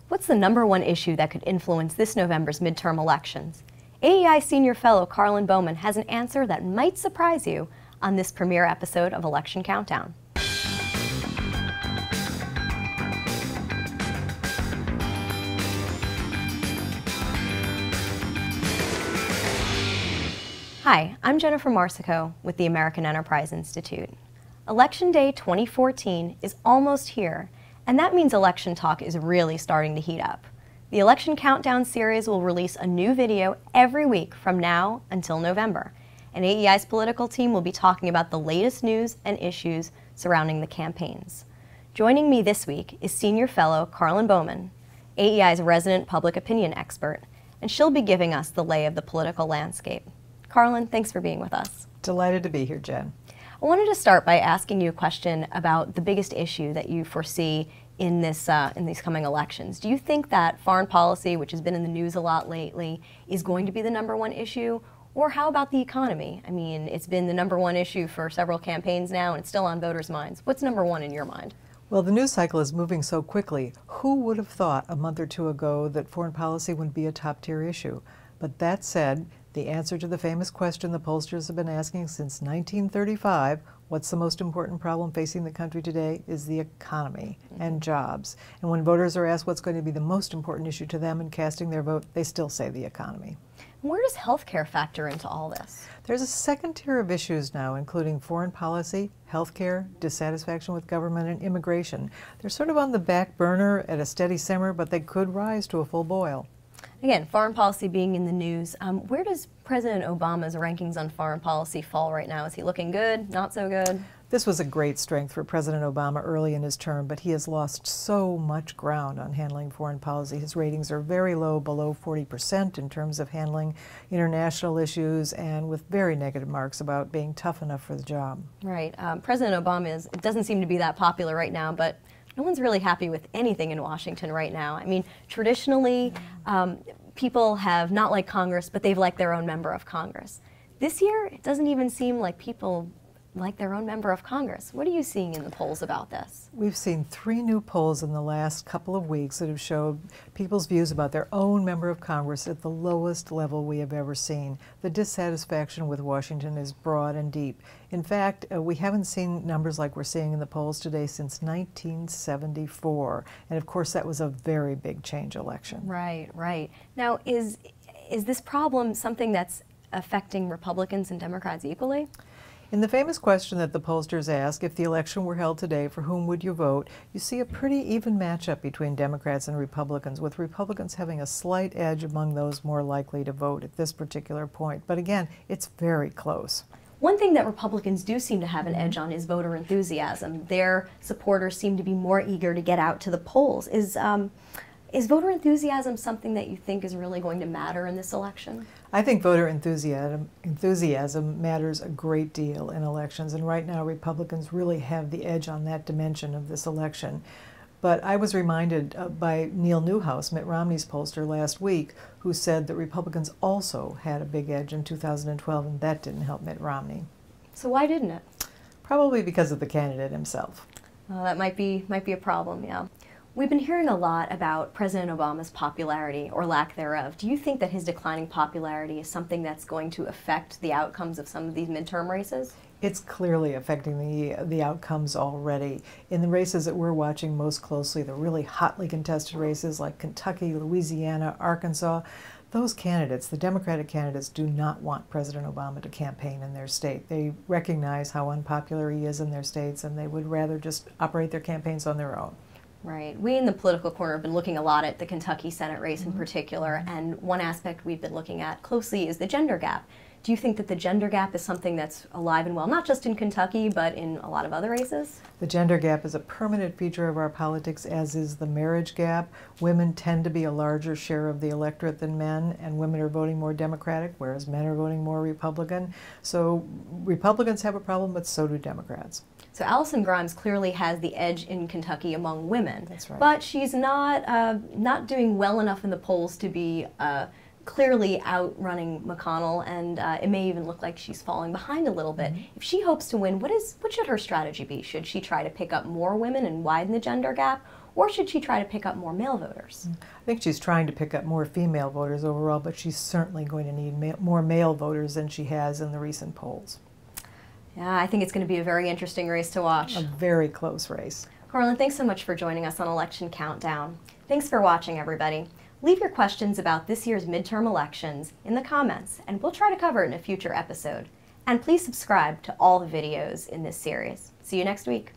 What's the #1 issue that could influence this November's midterm elections? AEI Senior Fellow Karlyn Bowman has an answer that might surprise you on this premiere episode of Election Countdown. Hi, I'm Jennifer Marsico with the American Enterprise Institute. Election Day 2014 is almost here, and that means election talk is really starting to heat up. The Election Countdown series will release a new video every week from now until November, and AEI's political team will be talking about the latest news and issues surrounding the campaigns. Joining me this week is Senior Fellow Karlyn Bowman, AEI's resident public opinion expert, and she'll be giving us the lay of the political landscape. Karlyn, thanks for being with us. Delighted to be here, Jen. I wanted to start by asking you a question about the biggest issue that you foresee in these coming elections. Do you think that foreign policy, which has been in the news a lot lately, is going to be the #1 issue? Or how about the economy? I mean, it's been the #1 issue for several campaigns now, and it's still on voters' minds. What's #1 in your mind? Well, the news cycle is moving so quickly. Who would have thought a month or two ago that foreign policy would be a top-tier issue? But that said, the answer to the famous question the pollsters have been asking since 1935, what's the most important problem facing the country today, is the economy and jobs. And when voters are asked what's going to be the most important issue to them in casting their vote, they still say the economy. Where does healthcare factor into all this? There's a second tier of issues now, including foreign policy, healthcare, dissatisfaction with government, and immigration. They're sort of on the back burner at a steady simmer, but they could rise to a full boil. Again, foreign policy being in the news, where does President Obama's rankings on foreign policy fall right now? Is he looking good, not so good? This was a great strength for President Obama early in his term, but he has lost so much ground on handling foreign policy. His ratings are very low, below 40% in terms of handling international issues, and with very negative marks about being tough enough for the job. Right. President Obama doesn't seem to be that popular right now, but no one's really happy with anything in Washington right now. I mean, traditionally, people have not liked Congress, but they've liked their own member of Congress. This year, it doesn't even seem like people like their own member of Congress. What are you seeing in the polls about this? We've seen 3 new polls in the last couple of weeks that have showed people's views about their own member of Congress at the lowest level we have ever seen. The dissatisfaction with Washington is broad and deep. In fact, we haven't seen numbers like we're seeing in the polls today since 1974. And of course, that was a very big change election. Right, right. Now, is this problem something that's affecting Republicans and Democrats equally? In the famous question that the pollsters ask, if the election were held today, for whom would you vote? You see a pretty even matchup between Democrats and Republicans, with Republicans having a slight edge among those more likely to vote at this particular point. But again, it's very close. One thing that Republicans do seem to have an edge on is voter enthusiasm. Their supporters seem to be more eager to get out to the polls. Is voter enthusiasm something that you think is really going to matter in this election? I think voter enthusiasm matters a great deal in elections, and right now Republicans really have the edge on that dimension of this election. But I was reminded by Neil Newhouse, Mitt Romney's pollster, last week, who said that Republicans also had a big edge in 2012, and that didn't help Mitt Romney. So why didn't it? Probably because of the candidate himself. Well, that might be a problem, yeah. We've been hearing a lot about President Obama's popularity, or lack thereof. Do you think that his declining popularity is something that's going to affect the outcomes of some of these midterm races? It's clearly affecting the outcomes already. In the races that we're watching most closely, the really hotly contested races like Kentucky, Louisiana, Arkansas, those candidates, the Democratic candidates, do not want President Obama to campaign in their state. They recognize how unpopular he is in their states, and they would rather just operate their campaigns on their own. Right. We in the political corner have been looking a lot at the Kentucky Senate race in particular, and one aspect we've been looking at closely is the gender gap. Do you think that the gender gap is something that's alive and well, not just in Kentucky, but in a lot of other races? The gender gap is a permanent feature of our politics, as is the marriage gap. Women tend to be a larger share of the electorate than men, and women are voting more Democratic, whereas men are voting more Republican. So Republicans have a problem, but so do Democrats. So Allison Grimes clearly has the edge in Kentucky among women. That's right. But she's not doing well enough in the polls to be clearly outrunning McConnell, and it may even look like she's falling behind a little bit. If she hopes to win, what should her strategy be? Should she try to pick up more women and widen the gender gap, or should she try to pick up more male voters? I think she's trying to pick up more female voters overall, but she's certainly going to need more male voters than she has in the recent polls. Yeah, I think it's going to be a very interesting race to watch. A very close race. Karlyn, thanks so much for joining us on Election Countdown. Thanks for watching, everybody. Leave your questions about this year's midterm elections in the comments, and we'll try to cover it in a future episode. And please subscribe to all the videos in this series. See you next week.